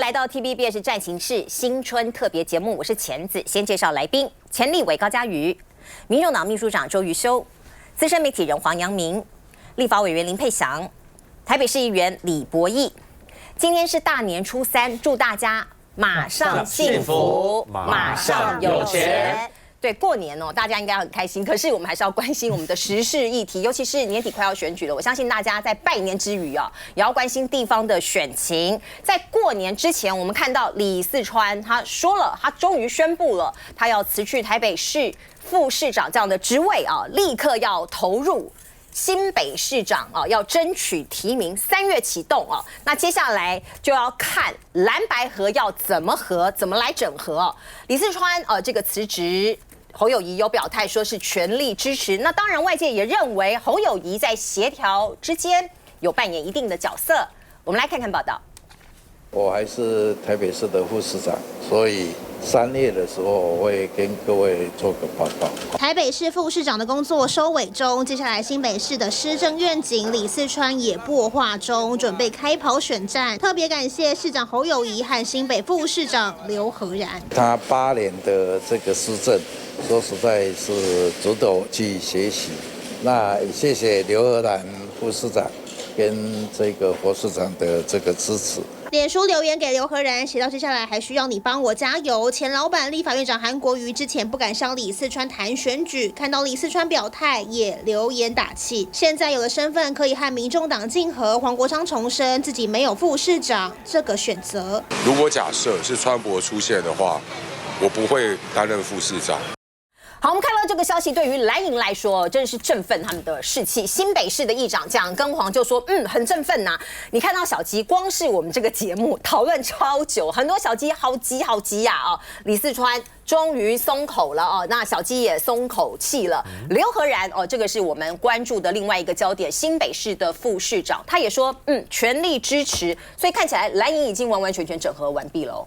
来到 TVBS 战情室新春特别节目，我是钱子。先介绍来宾：前立委高嘉瑜、民众党秘书长周瑜修、资深媒体人黄阳明、立法委员林佩祥、台北市议员李博毅。今天是大年初三，祝大家马上幸福，马上有钱。对，过年哦，大家应该很开心。可是我们还是要关心我们的时事议题，尤其是年底快要选举了。我相信大家在拜年之余啊，也要关心地方的选情。在过年之前，我们看到李四川他说了，他终于宣布了，他要辞去台北市副市长这样的职位啊，立刻要投入新北市长啊，要争取提名，3月启动啊。那接下来就要看蓝白合要怎么合，怎么来整合。李四川这个辞职。侯友宜有表态说是全力支持，那当然外界也认为侯友宜在协调之间有扮演一定的角色。我们来看看报道。我还是台北市的副市长，所以3月的时候我会跟各位做个报告。台北市副市长的工作收尾中，接下来新北市的施政愿景，李四川也擘画中，准备开跑选战。特别感谢市长侯友宜和新北副市长刘和然。他8年的这个施政，说实在是值得我去学习。那也谢谢刘和然副市长跟这个侯市长的这个支持。脸书留言给刘和然，写到接下来还需要你帮我加油。前老板立法院长韩国瑜之前不敢向李四川谈选举，看到李四川表态也留言打气。现在有了身份可以和民众党竞合，黄国昌重申自己没有副市长这个选择。如果假设是川博出现的话，我不会担任副市长。好，我们看到这个消息，对于蓝营来说，真的是振奋他们的士气。新北市的议长蒋根煌就说：“很振奋呐！你看到小鸡，光是我们这个节目讨论超久，很多小鸡好急呀！李四川终于松口了哦，那小鸡也松口气了。刘和然这个是我们关注的另外一个焦点，新北市的副市长，他也说全力支持，所以看起来蓝营已经完完全全整合完毕了哦。”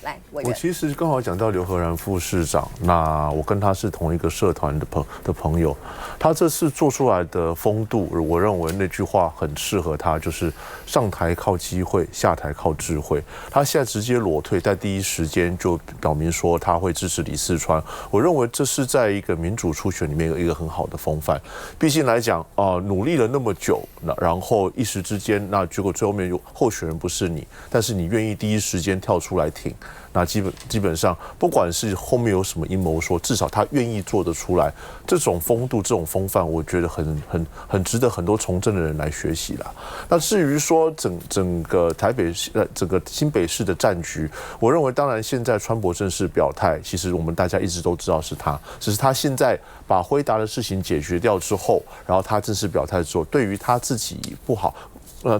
来，我其实刚好讲到刘和然副市长，那我跟他是同一个社团的朋友，他这次做出来的风度，我认为那句话很适合他，就是上台靠机会，下台靠智慧。他现在直接裸退，在第一时间就表明说他会支持李四川，我认为这是在一个民主初选里面有一个很好的风范。毕竟来讲努力了那么久，然后一时之间，那结果最后面候选人不是你，但是你愿意第一时间跳出来挺，那基本上不管是后面有什么阴谋说，至少他愿意做得出来，这种风度、这种风范，我觉得很值得很多从政的人来学习啦。那至于说整个台北市整个新北市的战局，我认为当然现在川博正式表态，其实我们大家一直都知道是他，只是他现在把辉达的事情解决掉之后，然后他正式表态之后，对于他自己不好。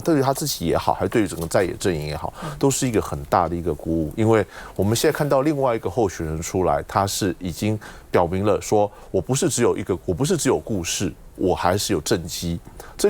对于他自己也好，还是对于整个在野阵营也好，都是一个很大的一个鼓舞。因为我们现在看到另外一个候选人出来，他是已经表明了说，我不是只有故事，我还是有政绩。这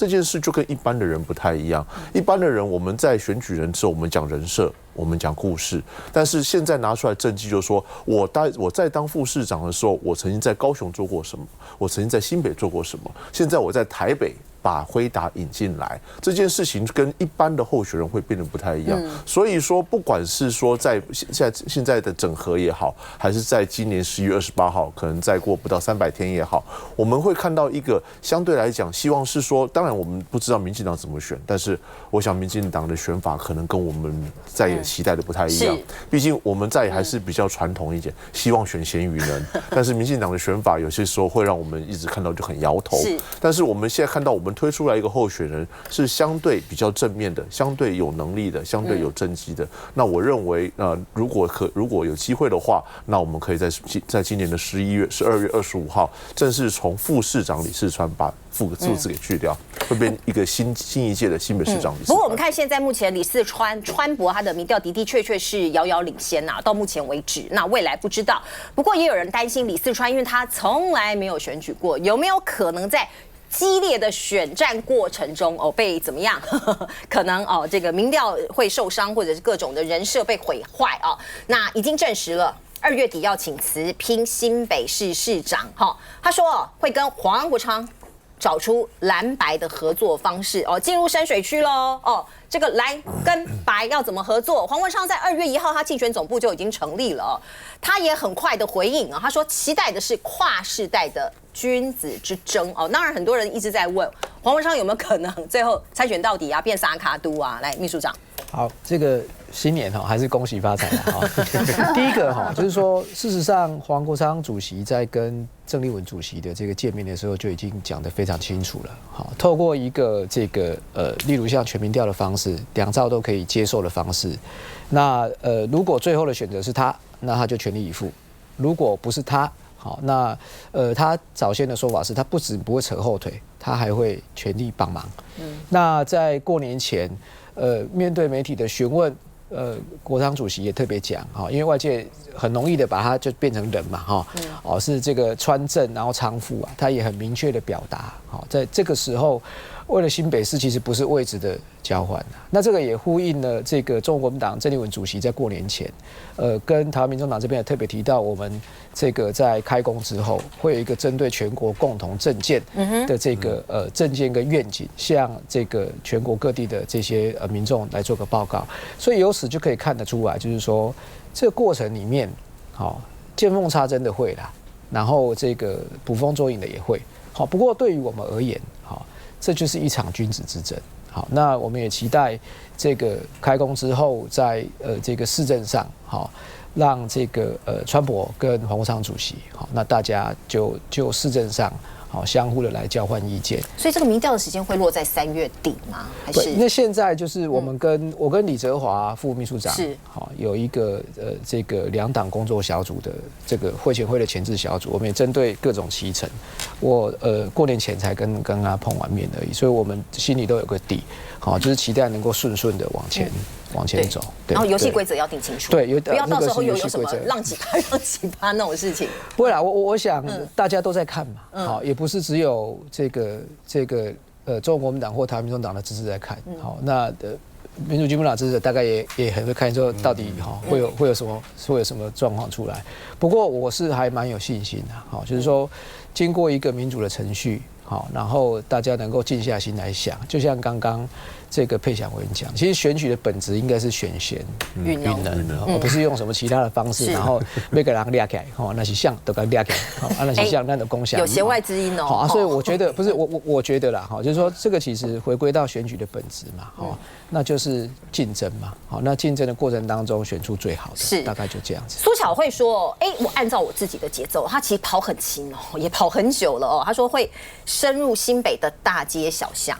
件事就跟一般的人不太一样。一般的人我们在选举人之后，我们讲人设，我们讲故事，但是现在拿出来政绩，就说我在当副市长的时候，我曾经在高雄做过什么，我曾经在新北做过什么，现在我在台北把辉达引进来，这件事情跟一般的候选人会变得不太一样。所以说，不管是说在现在的整合也好，还是在今年11月28号，可能再过不到300天也好，我们会看到一个相对来讲，希望是说，当然我们不知道民进党怎么选，但是我想民进党的选法可能跟我们在野期待的不太一样。毕竟我们在野还是比较传统一点，希望选贤与能，但是民进党的选法有些时候会让我们一直看到就很摇头。但是我们现在看到我们推出来一个候选人是相对比较正面的，相对有能力的，相对有政绩的。那我认为如果有机会的话，那我们可以在今年的12月25号正式从副市长李四川把副字给去掉，会变一个新一届的新北市长李四川。不过我们看现在目前李四川博他的民调的确是遥遥领先呐，到目前为止，那未来不知道。不过也有人担心李四川，因为他从来没有选举过，有没有可能在激烈的选战过程中被怎么样？可能这个民调会受伤，或者是各种的人设被毁坏那已经证实了，2月底要请辞拼新北市市长他说会跟黄国昌找出蓝白的合作方式哦，进入深水区喽哦。这个蓝跟白要怎么合作？黄文昌在2月1号，他竞选总部就已经成立了哦。他也很快的回应啊，他说期待的是跨世代的君子之争哦。当然，很多人一直在问黄文昌有没有可能最后参选到底啊，变萨卡都啊？来，秘书长。好，这个新年哈，还是恭喜发财了哈。第一个哈，就是说，事实上，黄国昌主席在跟郑丽文主席的这个见面的时候，就已经讲得非常清楚了。好，透过一个这个例如像全民调的方式，两造都可以接受的方式。那如果最后的选择是他，那他就全力以赴；如果不是他，好，那他早先的说法是他不止不会扯后腿，他还会全力帮忙。那在过年前。面对媒体的询问，国昌主席也特别讲哈，因为外界很容易的把他就变成人嘛哈，哦是这个川正然后昌富啊，他也很明确的表达，好，在这个时候，为了新北市其实不是位置的交换，那这个也呼应了这个中国国民党郑丽文主席在过年前，跟台湾民众党这边也特别提到，我们这个在开工之后会有一个针对全国共同政见的这个政见跟愿景，向这个全国各地的这些民众来做个报告，所以由此就可以看得出来，就是说这个过程里面，好见缝插针的会啦，然后这个捕风捉影的也会，好，不过对于我们而言，好，这就是一场君子之争。好，那我们也期待这个开工之后，在这个市政上，好，让这个川博跟黄国昌主席，好，那大家就市政上，好，相互的来交换意见。所以这个民调的时间会落在3月底吗？还是？那现在就是我们我跟李哲华副秘书长是好有一个这个2党工作小组的这个会前会的前置小组，我们也针对各种期程，我过年前才跟他碰完面而已，所以我们心里都有个底，好，就是期待能够顺的往前走。对，然后游戏规则要定清楚，对，不要到时候有什么浪几趴那种事情。不会啦，我想大家都在看嘛，好，也不是只有这个中国国民党或台湾民众党的支持在看，好，那民主进步党支持者大概也很会看，说到底会有什么状况出来。不过我是还蛮有信心的，好，就是说经过一个民主的程序，好，然后大家能够静下心来想，就像刚刚这个佩祥委员讲，其实选举的本质应该是选贤与能，而不是用什么其他的方式，然后每个人抓起来，那是像都给抓起来，那是像那种共享，有弦外之音哦。好，所以我觉得不是我觉得啦，哈，就是说这个其实回归到选举的本质嘛，哈，那就是竞争嘛，好，那竞争的过程当中选出最好的，是大概就这样子。苏巧慧说，我按照我自己的节奏，他其实跑很勤哦，也跑很久了哦。他说会深入新北的大街小巷。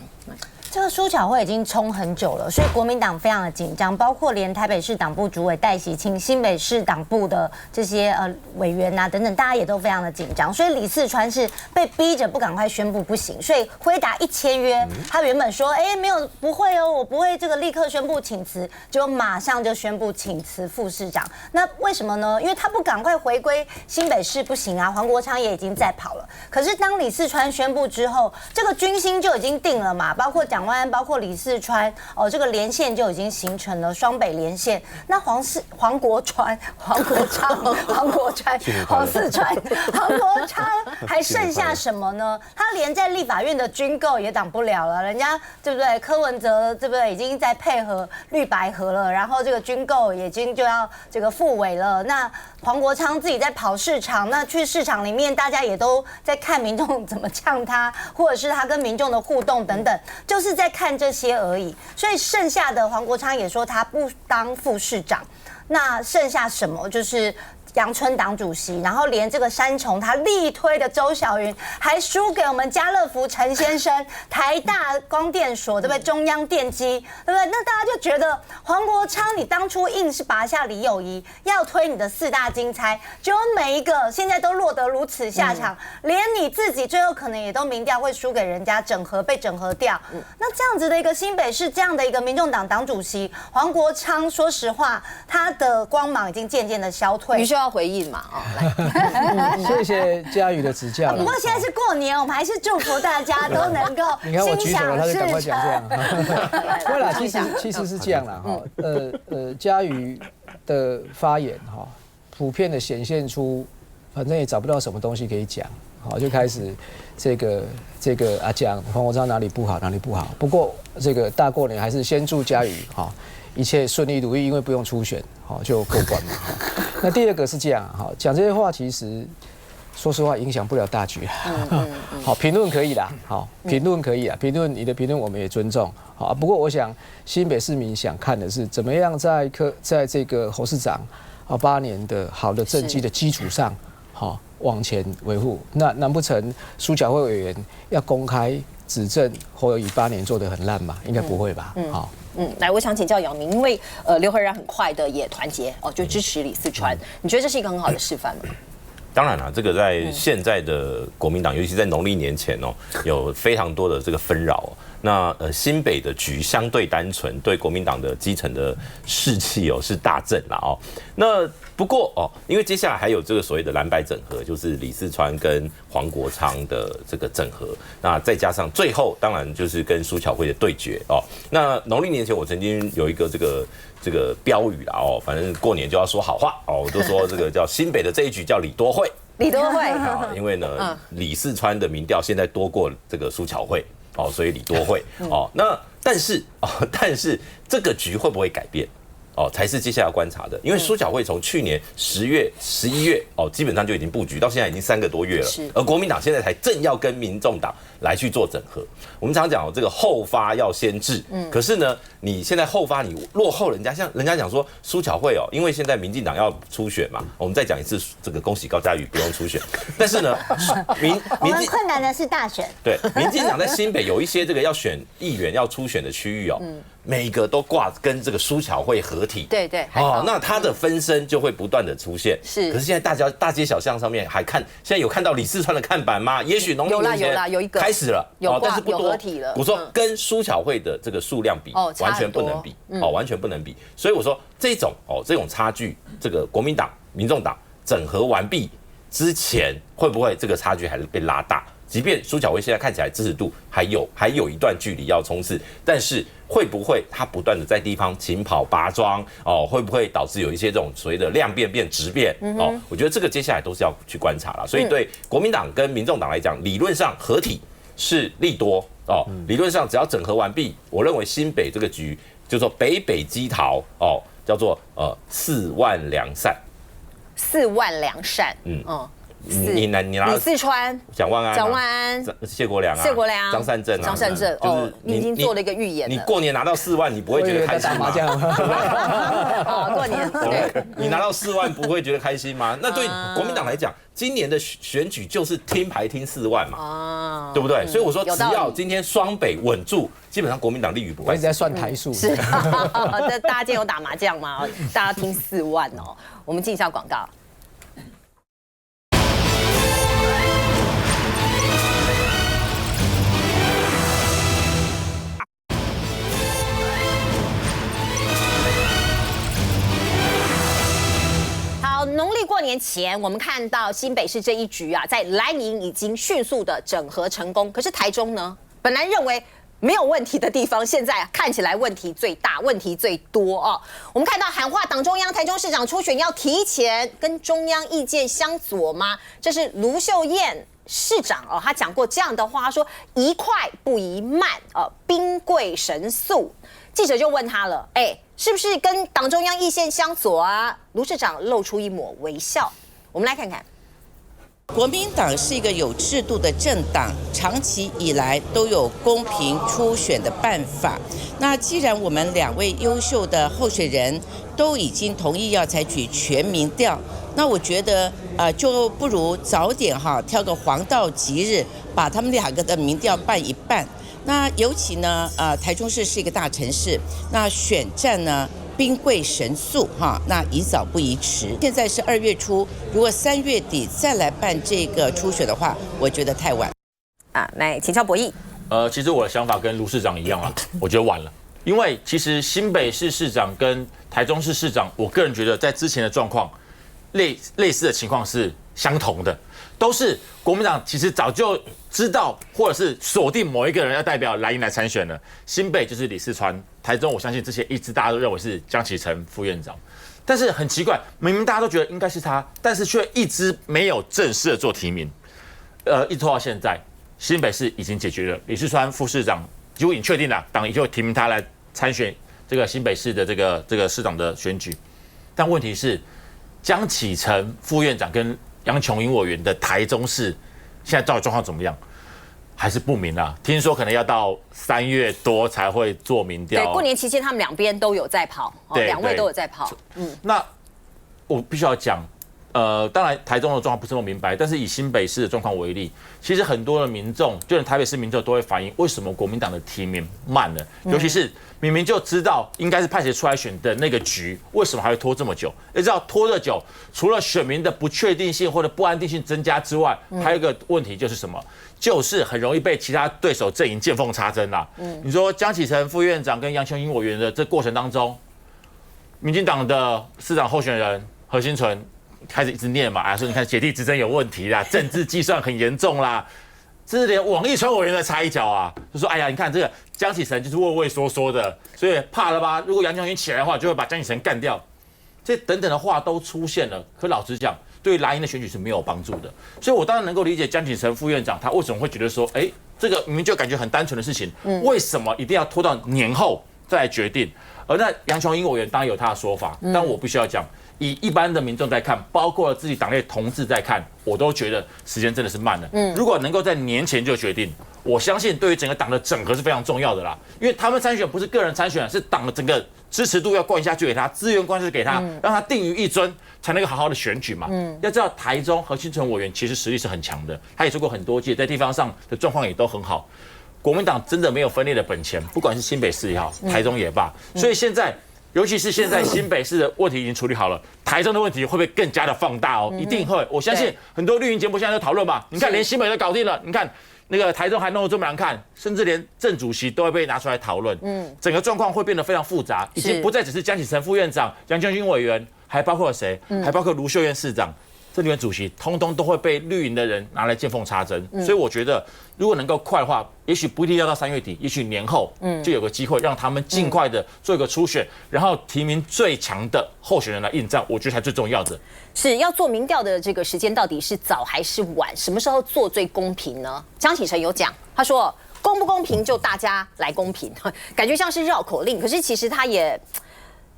这个苏巧慧已经冲很久了，所以国民党非常的紧张，包括连台北市党部主委戴喜庆、新北市党部的这些委员啊等等，大家也都非常的紧张。所以李四川是被逼着不赶快宣布不行，所以辉达一签约，他原本说没有不会哦，我不会这个立刻宣布请辞，结果马上就宣布请辞副市长。那为什么呢？因为他不赶快回归新北市不行啊，黄国昌也已经在跑了。可是当李四川宣布之后，这个军心就已经定了嘛，包括蒋万安，包括李四川，这个连线就已经形成了双北连线。那黄四川还剩下什么呢？他连在立法院的军购也挡不了了，人家对不对？柯文哲对不对？已经在配合绿白合了，然后这个军购已经就要这个复委了。那黄国昌自己在跑市场，那去市场里面，大家也都在看民众怎么呛他，或者是他跟民众的互动等等，就是在看这些而已。所以剩下的黄国昌也说他不当副市长，那剩下什么就是杨春党主席，然后连这个三重他力推的周小云还输给我们家乐福陈先生，台大光电所对不对？中央电机对不对？那大家就觉得黄国昌你当初硬是拔下李友仪，要推你的4大金钗，结果每一个现在都落得如此下场，连你自己最后可能也都民调会输给人家，被整合掉。那这样子的一个新北市这样的一个民众党党主席黄国昌，说实话他的光芒已经渐渐的消退。要回应嘛，来，谢谢嘉瑜的指教。不过现在是过年，我们还是祝福大家都能够你看我举手了，他就赶快讲这样。对啦，其实是这样啦，哈，嘉瑜的发言哈，普遍的显现出，反正也找不到什么东西可以讲，好就开始这个讲黄国昌哪里不好哪里不好。不过这个大过年还是先祝嘉瑜哈一切顺利如意，因为不用初选，好就过关嘛。那第二个是这样，好讲这些话其实。说实话，影响不了大局。好，评论可以啦，好，评论可以啦，评论你的评论我们也尊重。好，不过我想新北市民想看的是，怎么样在这个侯市长8年的好的政绩的基础上，好往前维护。那难不成苏巧慧委员要公开指证侯友宜8年做得很烂吗？应该不会吧？好。来，我想请教姚明，因为刘和然很快的也团结就支持李四川，你觉得这是一个很好的示范吗？当然了，这个在现在的国民党，尤其在农历年前有非常多的这个纷扰。那新北的局相对单纯，对国民党的基层的士气是大振啦那不过因为接下来还有这个所谓的蓝白整合，就是李四川跟黄国昌的这个整合，那再加上最后当然就是跟苏巧慧的对决那农历年前我曾经有一个这个标语啦反正过年就要说好话我都说这个叫新北的这一局叫李多惠，李多惠因为呢李四川的民调现在多过这个苏巧慧所以李多惠那但是这个局会不会改变才是接下来要观察的，因为苏巧慧从去年10月、11月基本上就已经布局，到现在已经3个多月了，而国民党现在才正要跟民众党来去做整合。我们常讲这个后发要先治，可是呢，你现在后发你落后人家，像人家讲说苏巧慧因为现在民进党要初选嘛，我们再讲一次，这个恭喜高嘉瑜不用初选，但是呢，我们困难的是大选，对，民进党在新北有一些这个要选议员要初选的区域每一个都挂跟这个苏巧慧合体，对，那他的分身就会不断的出现。是，可是现在大街小巷上面现在有看到李四川的看板吗？也许农历年前有一个开始了，但是不多。我说跟苏巧慧的这个数量比，完全不能比，完全不能比。所以我说这种差距，这个国民党、民众党整合完毕之前，会不会这个差距还是被拉大？即便苏巧慧现在看起来支持度还有一段距离要冲刺，但是会不会他不断的在地方勤跑拔庄会不会导致有一些这种所谓的量变变质变我觉得这个接下来都是要去观察了。所以对国民党跟民众党来讲，理论上合体是利多理论上只要整合完毕，我认为新北这个局就说北基桃叫做4万良善，4万良善，你拿李四川、蒋万安、谢国良、张善政就是你已经做了一个预言了。你过年拿到4万，你不会觉得开心吗？过年对，你拿到4万不会觉得开心吗？那对国民党来讲，今年的选举就是听牌听4万嘛，对不对？所以我说，只要今天双北稳住，基本上国民党立于不败。我一直在算台数，是，大家今天有打麻将吗？大家听4万我们进一下广告。农历过年前，我们看到新北市这一局在蓝营已经迅速的整合成功。可是台中呢，本来认为没有问题的地方，现在看起来问题最大，问题最多我们看到喊话党中央，台中市长初选要提前，跟中央意见相左吗？这是卢秀燕市长他讲过这样的话，说宜快不宜慢兵贵神速。记者就问他了，是不是跟党中央意见相左啊？卢市长露出一抹微笑。我们来看看，国民党是一个有制度的政党，长期以来都有公平初选的办法。那既然我们2位优秀的候选人都已经同意要采取全民调，那我觉得就不如早点挑个黄道吉日，把他们2个的民调办一办。那尤其呢，台中市是一个大城市，那选战呢兵贵神速那宜早不宜迟。现在是2月初，如果3月底再来办这个初选的话，我觉得太晚。来请教博弈。其实我的想法跟卢市长一样啦，我觉得晚了，因为其实新北市市长跟台中市市长，我个人觉得在之前的状况，类似的情况是相同的，都是国民党其实早就知道，或者是锁定某一个人要代表蓝营来参选了。新北就是李四川，台中我相信之前一直大家都认为是江启臣副院长，但是很奇怪，明明大家都觉得应该是他，但是却一直没有正式的做提名。一直拖到现在，新北市已经解决了，李世川副市长几乎已经确定了，党已经提名他来参选这个新北市的这个市长的选举。但问题是，江启臣副院长跟杨琼英委员的台中市现在到底状况怎么样？还是不明啊，听说可能要到3月多才会做民调。对，过年期间他们两边都有在跑，两位都有在跑。那我必须要讲，当然台中的状况不是那么明白，但是以新北市的状况为例，其实很多的民众，就连台北市民众都会反映，为什么国民党的提名慢了？尤其是明明就知道应该是派谁出来选的那个局，为什么还会拖这么久？要知道拖这久，除了选民的不确定性或者不安定性增加之外，还有一个问题就是什么？就是很容易被其他对手阵营见缝插针啦。你说江启臣副院长跟杨琼英委员的这过程当中，民进党的市长候选人何新纯开始一直念嘛，说你看姐弟之争有问题啦，政治计算很严重啦，这是连王义川委员都插一脚啊，就说哎呀，你看这个江启臣就是畏畏缩缩的，所以怕了吧？如果杨琼英起来的话，就会把江启臣干掉，这等等的话都出现了。可老实讲，对蓝营的选举是没有帮助的，所以我当然能够理解江启臣副院长他为什么会觉得说，这个明明就感觉很单纯的事情，为什么一定要拖到年后再来决定？而那杨琼英委员当然有他的说法，但我必须要讲，以一般的民众在看，包括自己党内同志在看，我都觉得时间真的是慢了。如果能够在年前就决定，我相信对于整个党的整合是非常重要的啦。因为他们参选不是个人参选，是党的整个支持度要灌下去给他，资源灌下去给他，让他定于一尊，才能够好好的选举嘛。要知道台中何新纯委员其实实力是很强的，他也做过很多届，在地方上的状况也都很好。国民党真的没有分裂的本钱，不管是新北市也好，台中也罢。所以现在，尤其是现在新北市的问题已经处理好了，台中的问题会不会更加的放大哦？一定会。我相信很多绿营节目现在都讨论嘛。你看，连新北都搞定了，你看那个台中还弄得这么难看，甚至连郑主席都会被拿出来讨论。整个状况会变得非常复杂，已经不再只是江启臣副院长、杨琼英委员，还包括谁？还包括卢秀燕市长。这里面主席通通都会被绿营的人拿来见缝插针，所以我觉得如果能够快的话，也许不一定要到3月底，也许年后就有个机会让他们尽快的做一个初选，然后提名最强的候选人来应战，我觉得才最重要的。是要做民调的这个时间到底是早还是晚？什么时候做最公平呢？江启臣有讲，他说公不公平就大家来公平，感觉像是绕口令，可是其实他也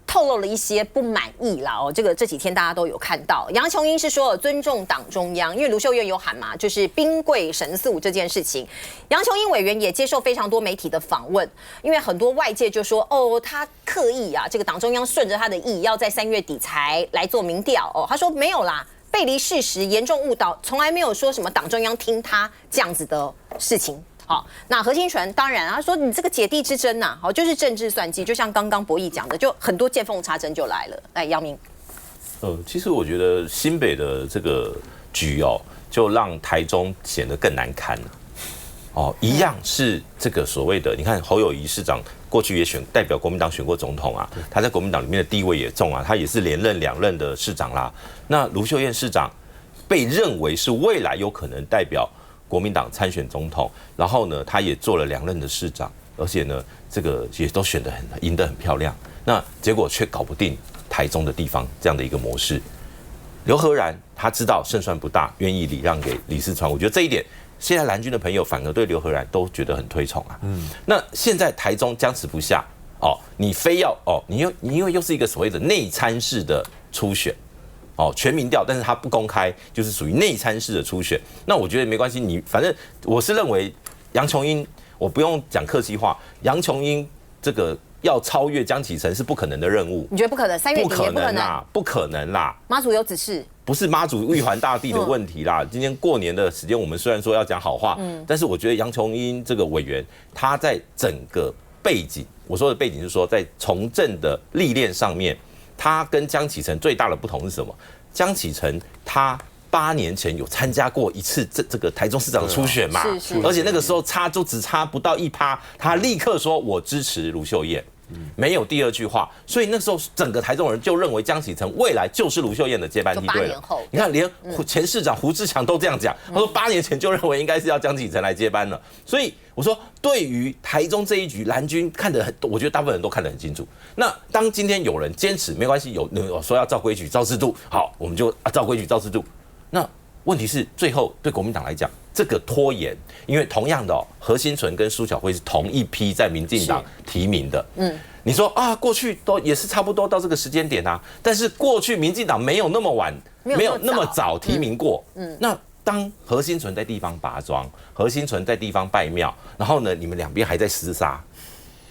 透露了一些不满意啦哦，这几天大家都有看到。杨琼英是说尊重党中央，因为卢秀燕有喊嘛，就是兵贵神速这件事情。杨琼英委员也接受非常多媒体的访问，因为很多外界就说他刻意啊，这个党中央顺着他的意，要在3月底才来做民调哦。他说没有啦，背离事实，严重误导，从来没有说什么党中央听他这样子的事情。好，那何新纯当然他说你这个姐弟之争呐，好就是政治算计，就像刚刚博弈讲的，就很多见缝插针就来了。来，姚明，其实我觉得新北的这个局就让台中显得更难堪了。一样是这个所谓的，你看侯友宜市长过去也代表国民党选过总统啊，他在国民党里面的地位也重啊，他也是连任2任的市长啦。那卢秀燕市长被认为是未来有可能代表国民党参选总统，然后呢，他也做了2任的市长，而且呢，这个也都赢得很漂亮。那结果却搞不定台中的地方这样的一个模式。刘和然他知道胜算不大，愿意礼让给李四川，我觉得这一点，现在蓝军的朋友反而对刘和然都觉得很推崇啊。那现在台中僵持不下你非要你因为又是一个所谓的内参式的初选。全民调，但是他不公开，就是属于内参式的初选。那我觉得没关系，反正我是认为杨琼英，我不用讲客气话，杨琼英这个要超越江启臣是不可能的任务。你觉得不可能？3月底也不可能啦，不可能啦。妈祖有指示，不是妈祖玉环大帝的问题啦。今天过年的时间，我们虽然说要讲好话，但是我觉得杨琼英这个委员，他在整个背景，我说的背景是说在从政的历练上面。他跟江启臣最大的不同是什么？江启臣他8年前有参加过一次这个台中市长的初选嘛，而且那个时候只差不到1%，他立刻说我支持卢秀燕，没有第二句话，所以那时候整个台中人就认为江启臣未来就是卢秀燕的接班梯队了。你看，连前市长胡志强都这样讲，他说8年前就认为应该是要江启臣来接班了。所以我说，对于台中这一局，蓝军看得很，我觉得大部分人都看得很清楚。那当今天有人坚持没关系，有说要照规矩、照制度，好，我们就照规矩、照制度。那问题是，最后对国民党来讲，这个拖延，因为同样的何欣纯跟苏巧慧是同一批在民进党提名的，你说啊，过去都也是差不多到这个时间点啊，但是过去民进党没有那么晚，没有那么早提名过，那当何欣纯在地方拔庄，何欣纯在地方拜庙，然后呢，你们两边还在厮杀。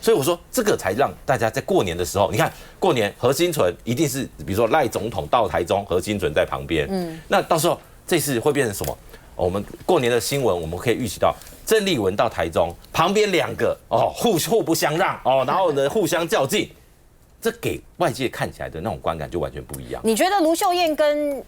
所以我说，这个才让大家在过年的时候，你看过年何欣纯一定是，比如说赖总统到台中，何欣纯在旁边，那到时候这次会变成什么？我们过年的新闻，我们可以预期到郑丽文到台中，旁边2个互不相让然后呢互相较劲，这给外界看起来的那种观感就完全不一样。你觉得卢秀燕跟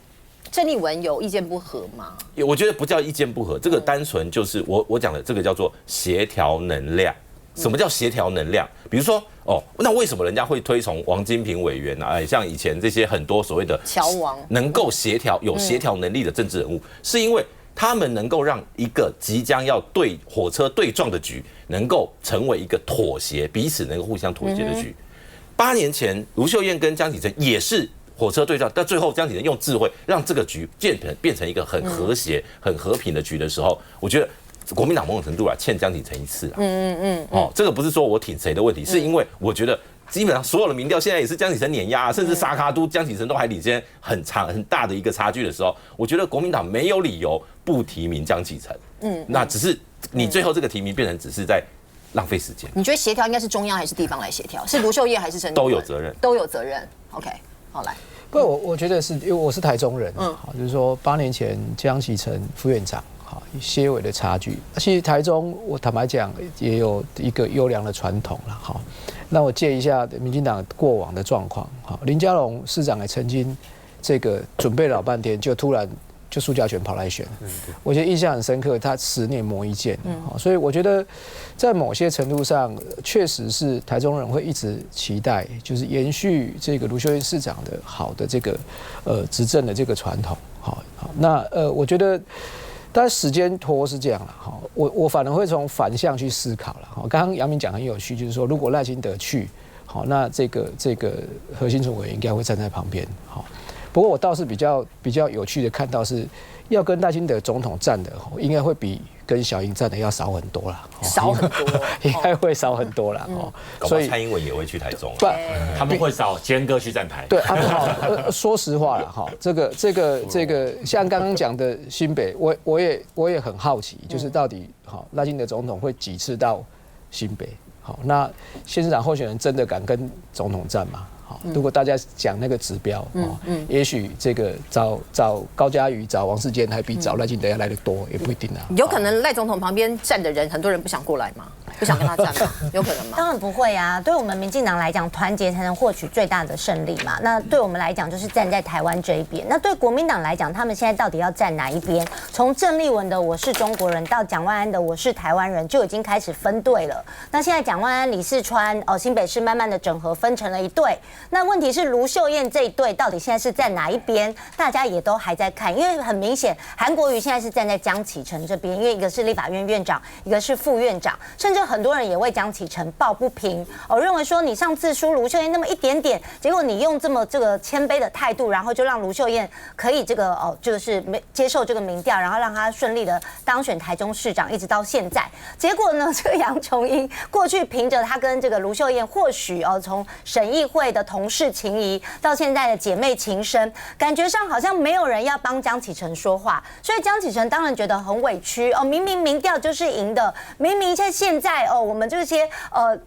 郑丽文有意见不合吗？我觉得不叫意见不合，这个单纯就是我讲的这个叫做协调能量。什么叫协调能量？比如说那为什么人家会推崇王金平委员啊？像以前这些很多所谓的侨王能够协调、有协调能力的政治人物，是因为他们能够让一个即将要火车对撞的局，能够成为一个妥协，彼此能够互相妥协的局。8年前，卢秀燕跟江启臣也是火车对撞，但最后江启臣用智慧让这个局变成一个很和谐、很和平的局的时候，我觉得。国民党某种程度欠江启臣一次这个不是说我挺谁的问题，是因为我觉得基本上所有的民调现在也是江启臣碾压，甚至沙卡都江启臣都还领先很大的一个差距的时候，我觉得国民党没有理由不提名江启臣。那只是你最后这个提名变成只是在浪费时间。你觉得协调应该是中央还是地方来协调？是卢秀燕还是郑丽文？都有责任，都有责任。OK， 好来。不，我觉得是因为我是台中人，好，就是说8年前江启臣副院长。些微的差距，其实台中我坦白讲也有一个优良的传统了。好，那我借一下民进党过往的状况。好，林佳龙市长也曾经这个准备老半天，就突然就苏家全跑来选，我觉得印象很深刻。他10年磨一剑，所以我觉得在某些程度上，确实是台中人会一直期待，就是延续这个卢秀燕市长的好的这个执政的这个传统。好，那我觉得。但时间拖是这样了，哈，我反而会从反向去思考了，哈。刚刚杨明讲很有趣，就是说如果赖清德去，好，那这个何欣纯委员应该会站在旁边，好。不过我倒是比较有趣的看到是，要跟赖清德总统站的，应该会比跟小英站的要少很多啦，少很多，应该会少很多啦，所以蔡英文也会去台中，他们会找坚哥去站台。对啊，说实话了哈，这个像刚刚讲的新北，我也很好奇，就是到底好赖清德总统会几次到新北？好，那县市长候选人真的敢跟总统站吗？如果大家讲那个指标，也许这个找高嘉瑜、找王世坚还比找赖清德要来得多，也不一定啊。有可能赖总统旁边站的人，很多人不想过来吗？不想跟他站吗？有可能吗？当然不会啊！对我们民进党来讲，团结才能获取最大的胜利嘛。那对我们来讲，就是站在台湾这一边。那对国民党来讲，他们现在到底要站哪一边？从郑丽文的“我是中国人”到蒋万安的“我是台湾人”，就已经开始分队了。那现在蒋万安、李四川、新北市慢慢的整合，分成了一队。那问题是卢秀燕这一队到底现在是在哪一边？大家也都还在看，因为很明显，韩国瑜现在是站在江启臣这边，因为一个是立法院院长，一个是副院长，甚至很多人也为江启臣抱不平，认为说你上次输卢秀燕那么一点点，结果你用这个谦卑的态度，然后就让卢秀燕可以就是接受这个民调，然后让她顺利的当选台中市长，一直到现在。结果呢，这个杨琼英过去凭着她跟这个卢秀燕或许从审议会的同事情谊到现在的姐妹情深，感觉上好像没有人要帮江启臣说话，所以江启臣当然觉得很委屈明明民调就是赢的，明明现在我们这些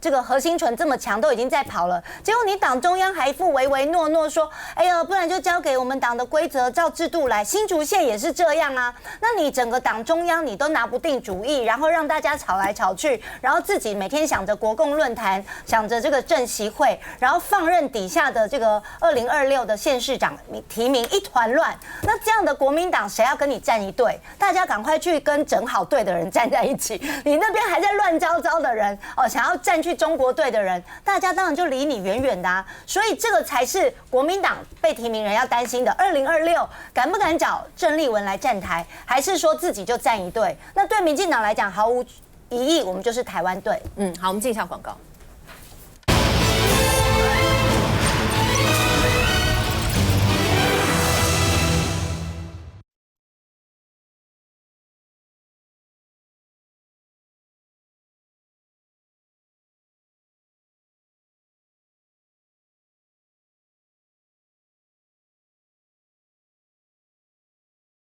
这个何欣纯这么强都已经在跑了，结果你党中央还一副唯唯诺诺说，哎呀，不然就交给我们党的规则照制度来，新竹县也是这样啊，那你整个党中央你都拿不定主意，然后让大家吵来吵去，然后自己每天想着国共论坛，想着这个政协会，然后放任底下的这个2026的县市长提名一团乱，那这样的国民党谁要跟你站一队？大家赶快去跟整好队的人站在一起，你那边还在乱糟糟的人想要站去中国队的人，大家当然就离你远远的啊。所以这个才是国民党被提名人要担心的。2026敢不敢找郑丽文来站台，还是说自己就站一队？那对民进党来讲毫无疑义，我们就是台湾队。好，我们进一下广告。